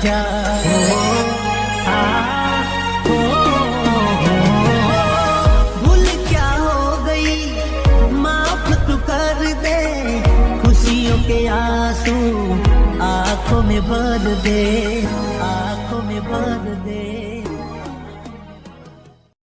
जा। भूल क्या हो गई, माफ तू कर दे, खुशियों के आंसू आंखों में भर दे, आंखों में भर दे।